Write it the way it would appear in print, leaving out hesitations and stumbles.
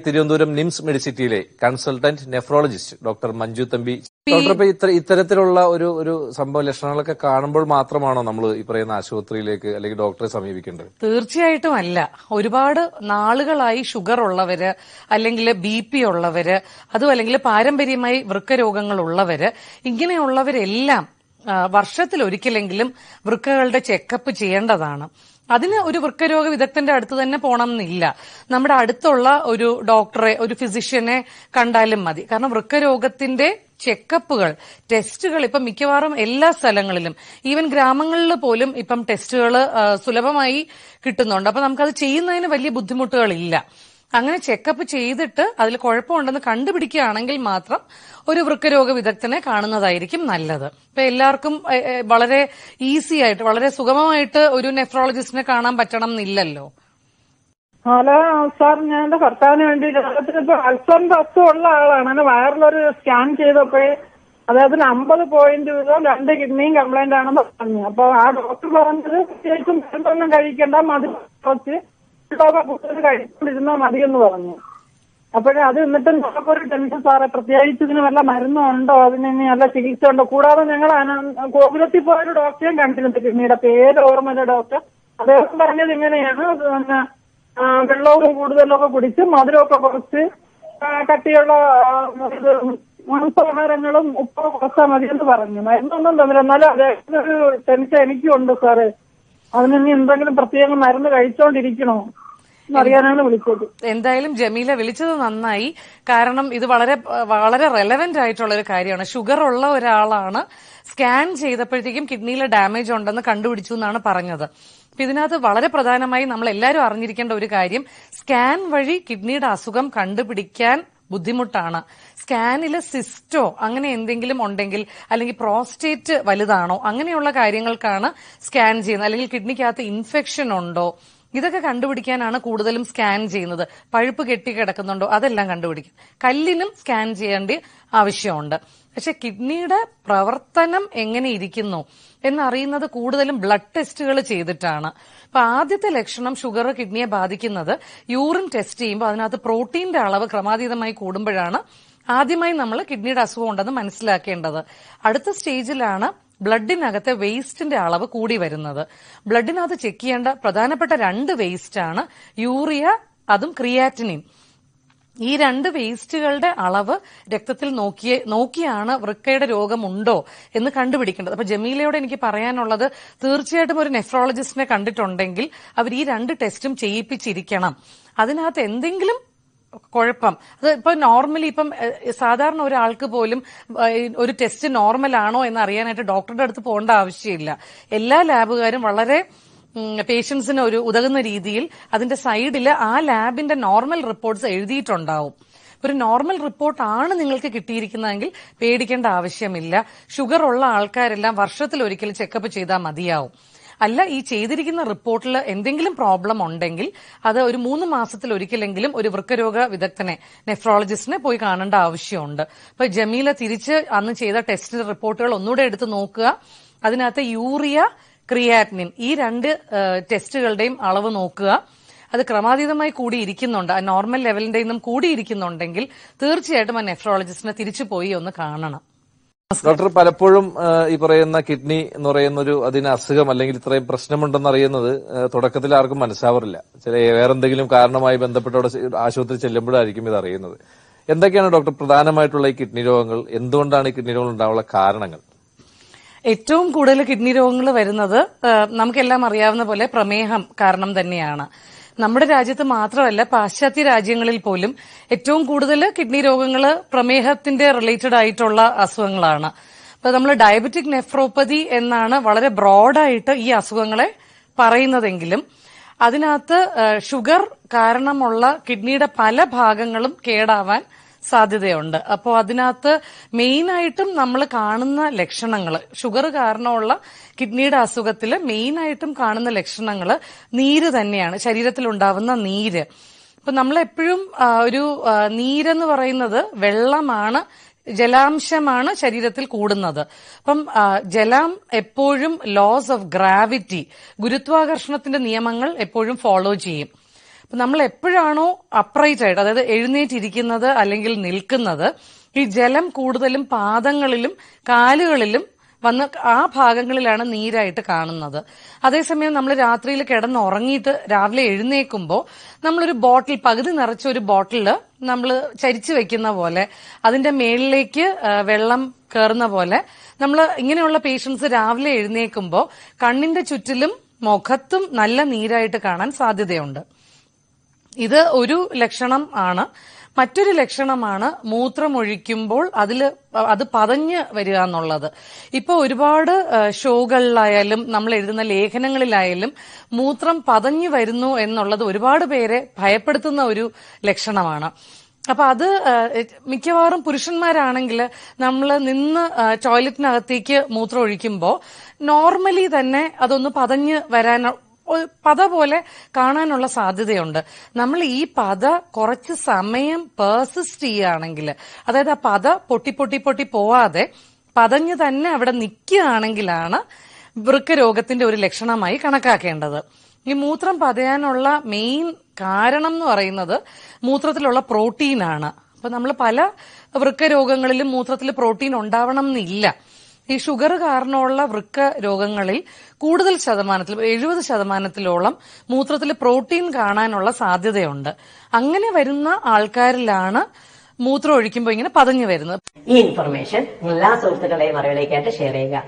തിരുവനന്തപുരം നിംസ് മെഡിസിറ്റിയിലെ consultant nephrologist doctor Manju Thampi. Doctor, ഇപ്പൊ ഇത്തരത്തിലുള്ള ഒരു സംഭവ ലക്ഷണങ്ങളൊക്കെ കാണുമ്പോൾ മാത്രമാണോ നമ്മൾ ഈ പറയുന്ന ആശുപത്രിയിലേക്ക് അല്ലെങ്കിൽ ഡോക്ടറെ സമീപിക്കേണ്ടത്? തീർച്ചയായിട്ടും അല്ല. ഒരുപാട് നാളുകളായി ഷുഗർ ഉള്ളവര്, അല്ലെങ്കിൽ BP ഉള്ളവര്, അതും അല്ലെങ്കിൽ പാരമ്പര്യമായി വൃക്കരോഗങ്ങൾ ഉള്ളവര്, ഇങ്ങനെയുള്ളവരെല്ലാം വർഷത്തിലൊരിക്കലെങ്കിലും വൃക്കകളുടെ ചെക്കപ്പ് ചെയ്യേണ്ടതാണ്. അതിന് ഒരു വൃക്കരോഗ വിദഗ്ധന്റെ അടുത്ത് തന്നെ പോകണം എന്നില്ല. നമ്മുടെ അടുത്തുള്ള ഒരു ഡോക്ടറെ, ഒരു ഫിസിഷ്യനെ കണ്ടാലും മതി. കാരണം വൃക്കരോഗത്തിന്റെ ചെക്കപ്പുകൾ, ടെസ്റ്റുകൾ ഇപ്പം മിക്കവാറും എല്ലാ സ്ഥലങ്ങളിലും, ഈവൻ ഗ്രാമങ്ങളിൽ പോലും ഇപ്പം ടെസ്റ്റുകൾ സുലഭമായി കിട്ടുന്നുണ്ട്. അപ്പൊ നമുക്കത് ചെയ്യുന്നതിന് വലിയ ബുദ്ധിമുട്ടുകളില്ല. അങ്ങനെ ചെക്കപ്പ് ചെയ്തിട്ട് അതിൽ കുഴപ്പമുണ്ടെന്ന് കണ്ടുപിടിക്കുകയാണെങ്കിൽ മാത്രം ഒരു വൃക്കരോഗ വിദഗ്ധനെ കാണുന്നതായിരിക്കും നല്ലത്. ഇപ്പൊ എല്ലാവർക്കും വളരെ ഈസി ആയിട്ട്, വളരെ സുഗമമായിട്ട് ഒരു നെഫ്രോളജിസ്റ്റിനെ കാണാൻ പറ്റണം എന്നില്ലല്ലോ. ഹലോ സാർ, ഞാൻ എന്റെ ഭർത്താവിന് വേണ്ടി ഇപ്പൊ അൾസറിന്റെ അസുഖമുള്ള ആളാണ്. അങ്ങനെ വയറിലൊരു സ്കാൻ ചെയ്തപ്പോഴേ അദ്ദേഹത്തിന് 50 പോയിന്റ് 2 കിഡ്നിയും കംപ്ലൈന്റ് ആണെന്ന് പറഞ്ഞു. അപ്പൊ ആ ഡോക്ടർ പറഞ്ഞത് പ്രത്യേകിച്ചും മരുന്നൊന്നും കഴിക്കേണ്ട, മതി കുറച്ച് കൂടുതൽ കഴിച്ചുകൊണ്ടിരുന്നാൽ മതിയെന്ന് പറഞ്ഞു. അപ്പോഴേ അത് എന്നിട്ട് നമുക്കൊരു ടെൻഷൻ സാറേ, പ്രത്യേകിച്ച് ഇതിന് വല്ല മരുന്നും ഉണ്ടോ, അതിന് ഇനി നല്ല ചികിത്സ ഉണ്ടോ? കൂടാതെ ഞങ്ങൾ ഗോകുലത്തിൽ പോയൊരു ഡോക്ടറെയും കണ്ടിരുന്നു, കിഡ്നിയുടെ പേര് ഓർമ്മയില്ല ഡോക്ടർ. അദ്ദേഹം പറഞ്ഞത് ഇങ്ങനെയാണ്, പിന്നെ വെള്ളവും കൂടുതലൊക്കെ കുടിച്ച് മധുരമൊക്കെ കുറച്ച് കട്ടിയുള്ള മാംസാഹാരങ്ങളും ഉപ്പൊക്കെ കുറച്ചാൽ മതിയെന്ന് പറഞ്ഞു. മരുന്നൊന്നും തന്നില്ല. എന്നാലും അദ്ദേഹത്തിന് ഒരു ടെൻഷൻ എനിക്കും ഉണ്ട് സാറേ. അതിന് ഇനി എന്തെങ്കിലും പ്രത്യേകം മരുന്ന് കഴിച്ചോണ്ടിരിക്കണോ അറിയാനാണ് വിളിച്ചത്. എന്തായാലും ജമീല വിളിച്ചത് നന്നായി. കാരണം ഇത് വളരെ വളരെ റെലവെന്റ് ആയിട്ടുള്ള ഒരു കാര്യമാണ്. ഷുഗർ ഉള്ള ഒരാളാണ് സ്കാൻ ചെയ്തപ്പോഴത്തേക്കും കിഡ്നിയിലെ ഡാമേജ് ഉണ്ടെന്ന് കണ്ടുപിടിച്ചു എന്നാണ് പറഞ്ഞത്. അപ്പൊ ഇതിനകത്ത് വളരെ പ്രധാനമായി നമ്മൾ എല്ലാവരും അറിഞ്ഞിരിക്കേണ്ട ഒരു കാര്യം, സ്കാൻ വഴി കിഡ്നിയുടെ അസുഖം കണ്ടുപിടിക്കാൻ ബുദ്ധിമുട്ടാണ്. സ്കാനില് സിസ്റ്റോ അങ്ങനെ എന്തെങ്കിലും ഉണ്ടെങ്കിൽ, അല്ലെങ്കിൽ പ്രോസ്റ്റേറ്റ് വലുതാണോ, അങ്ങനെയുള്ള കാര്യങ്ങൾക്കാണ് സ്കാൻ ചെയ്യുന്നത്. അല്ലെങ്കിൽ കിഡ്നിക്കകത്ത് ഇൻഫെക്ഷൻ ഉണ്ടോ, ഇതൊക്കെ കണ്ടുപിടിക്കാനാണ് കൂടുതലും സ്കാൻ ചെയ്യുന്നത്. പഴുപ്പ് കെട്ടിക്കിടക്കുന്നുണ്ടോ, അതെല്ലാം കണ്ടുപിടിക്കും. കല്ലിനും സ്കാൻ ചെയ്യേണ്ട ആവശ്യമുണ്ട്. പക്ഷെ കിഡ്നിയുടെ പ്രവർത്തനം എങ്ങനെ ഇരിക്കുന്നു എന്നറിയുന്നത് കൂടുതലും ബ്ലഡ് ടെസ്റ്റുകൾ ചെയ്തിട്ടാണ്. അപ്പൊ ആദ്യത്തെ ലക്ഷണം ഷുഗർ കിഡ്നിയെ ബാധിക്കുന്നത് യൂറിൻ ടെസ്റ്റ് ചെയ്യുമ്പോൾ അതിനകത്ത് പ്രോട്ടീന്റെ അളവ് ക്രമാതീതമായി കൂടുമ്പോഴാണ് ആദ്യമായി നമ്മൾ കിഡ്നിയുടെ അസുഖം ഉണ്ടെന്ന് മനസ്സിലാക്കേണ്ടത്. അടുത്ത സ്റ്റേജിലാണ് ബ്ലഡിനകത്തെ വേസ്റ്റിന്റെ അളവ് കൂടി വരുന്നത്. ബ്ലഡിനകത്ത് ചെക്ക് ചെയ്യേണ്ട പ്രധാനപ്പെട്ട 2 വേസ്റ്റ് ആണ് യൂറിയ, അതും ക്രിയാറ്റിനിൻ. ഈ 2 വേസ്റ്റുകളുടെ അളവ് രക്തത്തിൽ നോക്കിയാണ് വൃക്കയുടെ രോഗമുണ്ടോ എന്ന് കണ്ടുപിടിക്കേണ്ടത്. അപ്പൊ ജമീലയോട് എനിക്ക് പറയാനുള്ളത്, തീർച്ചയായിട്ടും ഒരു നെഫ്രോളജിസ്റ്റിനെ കണ്ടിട്ടുണ്ടെങ്കിൽ അവർ ഈ 2 ടെസ്റ്റും ചെയ്യിപ്പിച്ചിരിക്കണം. അതിനകത്ത് എന്തെങ്കിലും കുഴപ്പം, അത് ഇപ്പൊ നോർമലി ഇപ്പം സാധാരണ ഒരാൾക്ക് പോലും ഒരു ടെസ്റ്റ് നോർമൽ ആണോ എന്ന് അറിയാനായിട്ട് ഡോക്ടറുടെ അടുത്ത് പോകേണ്ട ആവശ്യമില്ല. എല്ലാ ലാബുകാരും വളരെ പേഷ്യൻസിന് ഒരു ഉതകുന്ന രീതിയിൽ അതിന്റെ സൈഡിൽ ആ ലാബിന്റെ നോർമൽ റിപ്പോർട്ട്സ് എഴുതിയിട്ടുണ്ടാവും. ഒരു നോർമൽ റിപ്പോർട്ടാണ് നിങ്ങൾക്ക് കിട്ടിയിരിക്കുന്നതെങ്കിൽ പേടിക്കേണ്ട ആവശ്യമില്ല. ഷുഗർ ഉള്ള ആൾക്കാരെല്ലാം വർഷത്തിലൊരിക്കൽ ചെക്കപ്പ് ചെയ്താൽ മതിയാവും. അല്ല, ഈ ചെയ്തിരിക്കുന്ന റിപ്പോർട്ടിൽ എന്തെങ്കിലും പ്രോബ്ലം ഉണ്ടെങ്കിൽ അത് ഒരു 3 മാസത്തിലൊരിക്കലെങ്കിലും ഒരു വൃക്കരോഗ വിദഗ്ധനെ, നെഫ്രോളജിസ്റ്റിനെ പോയി കാണേണ്ട ആവശ്യമുണ്ട്. അപ്പൊ ജമീല തിരിച്ച് അന്ന് ചെയ്ത ടെസ്റ്റ് റിപ്പോർട്ടുകൾ ഒന്നുകൂടെ എടുത്ത് നോക്കുക. അതിനകത്ത് യൂറിയ, ക്രിയാറ്റിനിൻ ഈ 2 ടെസ്റ്റുകളുടെയും അളവ് നോക്കുക. അത് ക്രമാതീതമായി കൂടിയിരിക്കുന്നുണ്ട്, നോർമൽ ലെവലിന്റെ നിന്നും കൂടിയിരിക്കുന്നുണ്ടെങ്കിൽ തീർച്ചയായിട്ടും ആ നെഫ്രോളജിസ്റ്റിനെ തിരിച്ചു പോയി ഒന്ന് കാണണം. ഡോക്ടർ, പലപ്പോഴും ഈ പറയുന്ന കിഡ്നി എന്ന് പറയുന്നൊരു അതിന് അസുഖം അല്ലെങ്കിൽ ഇത്രയും പ്രശ്നമുണ്ടെന്ന് അറിയുന്നത് തുടക്കത്തിൽ ആർക്കും മനസ്സാവാറില്ല. ചില വേറെന്തെങ്കിലും കാരണമായി ബന്ധപ്പെട്ട ആശുപത്രി ചെല്ലുമ്പോഴായിരിക്കും ഇത് അറിയുന്നത്. എന്തൊക്കെയാണ് ഡോക്ടർ പ്രധാനമായിട്ടുള്ള ഈ കിഡ്നി രോഗങ്ങൾ? എന്തുകൊണ്ടാണ് ഈ കിഡ്നി രോഗങ്ങൾ ഉണ്ടാവാനുള്ള കാരണങ്ങൾ? ഏറ്റവും കൂടുതൽ കിഡ്നി രോഗങ്ങൾ വരുന്നത് നമുക്കെല്ലാം അറിയാവുന്ന പോലെ പ്രമേഹം കാരണം തന്നെയാണ്. നമ്മുടെ രാജ്യത്ത് മാത്രമല്ല, പാശ്ചാത്യ രാജ്യങ്ങളിൽ പോലും ഏറ്റവും കൂടുതൽ കിഡ്നി രോഗങ്ങൾ പ്രമേഹത്തിന്റെ റിലേറ്റഡ് ആയിട്ടുള്ള അസുഖങ്ങളാണ്. അപ്പൊ നമ്മൾ ഡയബറ്റിക് നെഫ്രോപ്പതി എന്നാണ് വളരെ ബ്രോഡായിട്ട് ഈ അസുഖങ്ങളെ പറയുന്നതെങ്കിലും അതിനകത്ത് ഷുഗർ കാരണമുള്ള കിഡ്നിയുടെ പല ഭാഗങ്ങളും കേടാവാൻ സാധ്യതയുണ്ട്. അപ്പോൾ അതിനകത്ത് മെയിനായിട്ടും നമ്മൾ കാണുന്ന ലക്ഷണങ്ങൾ, ഷുഗർ കാരണമുള്ള കിഡ്നിയുടെ അസുഖത്തിൽ മെയിനായിട്ടും കാണുന്ന ലക്ഷണങ്ങൾ നീര് തന്നെയാണ്, ശരീരത്തിലുണ്ടാവുന്ന നീര്. അപ്പൊ നമ്മളെപ്പോഴും ഒരു നീരെന്ന് പറയുന്നത് വെള്ളമാണ്, ജലാംശമാണ് ശരീരത്തിൽ കൂടുന്നത്. അപ്പം ജലം എപ്പോഴും ലോസ് ഓഫ് ഗ്രാവിറ്റി, ഗുരുത്വാകർഷണത്തിന്റെ നിയമങ്ങൾ എപ്പോഴും ഫോളോ ചെയ്യും. നമ്മൾ എപ്പോഴാണോ അപ്രൈറ്റ് ആയിട്ട്, അതായത് എഴുന്നേറ്റിരിക്കുന്നത് അല്ലെങ്കിൽ നിൽക്കുന്നത്, ഈ ജലം കൂടുതലും പാദങ്ങളിലും കാലുകളിലും വന്ന് ആ ഭാഗങ്ങളിലാണ് നീരായിട്ട് കാണുന്നത്. അതേസമയം നമ്മൾ രാത്രിയിൽ കിടന്നുറങ്ങിയിട്ട് രാവിലെ എഴുന്നേൽക്കുമ്പോൾ നമ്മളൊരു ബോട്ടിൽ, പകുതി നിറച്ച ഒരു ബോട്ടില് നമ്മൾ ചരിച്ചു വെക്കുന്ന പോലെ അതിന്റെ മേളിലേക്ക് വെള്ളം കയറുന്ന പോലെ നമ്മൾ ഇങ്ങനെയുള്ള പേഷ്യൻസ് രാവിലെ എഴുന്നേൽക്കുമ്പോൾ കണ്ണിന്റെ ചുറ്റിലും മുഖത്തും നല്ല നീരായിട്ട് കാണാൻ സാധ്യതയുണ്ട്. ഇത് ഒരു ലക്ഷണം ആണ്. മറ്റൊരു ലക്ഷണമാണ് മൂത്രമൊഴിക്കുമ്പോൾ അത് പതഞ്ഞ് വരിക എന്നുള്ളത്. ഇപ്പൊ ഒരുപാട് ഷോകളിലായാലും നമ്മൾ എഴുതുന്ന ലേഖനങ്ങളിലായാലും മൂത്രം പതഞ്ഞു വരുന്നു എന്നുള്ളത് ഒരുപാട് പേരെ ഭയപ്പെടുത്തുന്ന ഒരു ലക്ഷണമാണ്. അപ്പൊ അത് മിക്കവാറും പുരുഷന്മാരാണെങ്കിൽ നമ്മൾ നിന്ന് ടോയ്ലറ്റിനകത്തേക്ക് മൂത്രം ഒഴിക്കുമ്പോൾ നോർമലി തന്നെ അതൊന്ന് പതഞ്ഞ് വരാൻ, പത പോലെ കാണാനുള്ള സാധ്യതയുണ്ട്. നമ്മൾ ഈ പത കുറച്ച് സമയം പേഴ്സിസ്റ്റ് ചെയ്യുകയാണെങ്കിൽ, അതായത് ആ പത പൊട്ടി പോവാതെ പതഞ്ഞ് തന്നെ അവിടെ നിൽക്കുകയാണെങ്കിലാണ് വൃക്കരോഗത്തിന്റെ ഒരു ലക്ഷണമായി കണക്കാക്കേണ്ടത്. ഈ മൂത്രം പതയാനുള്ള മെയിൻ കാരണം എന്ന് പറയുന്നത് മൂത്രത്തിലുള്ള പ്രോട്ടീനാണ്. അപ്പൊ നമ്മൾ പല വൃക്കരോഗങ്ങളിലും മൂത്രത്തിൽ പ്രോട്ടീൻ ഉണ്ടാവണം എന്നില്ല. ഈ ഷുഗർ കാരണമുള്ള വൃക്ക രോഗങ്ങളിൽ കൂടുതൽ ശതമാനത്തിൽ 70% മൂത്രത്തിൽ പ്രോട്ടീൻ കാണാനുള്ള സാധ്യതയുണ്ട്. അങ്ങനെ വരുന്ന ആൾക്കാരിലാണ് മൂത്രം ഒഴിക്കുമ്പോൾ ഇങ്ങനെ പതഞ്ഞു വരുന്നത്. ഈ ഇൻഫർമേഷൻ എല്ലാ സുഹൃത്തുക്കളെയും അറിവിലേക്കായിട്ട് ഷെയർ ചെയ്യുക.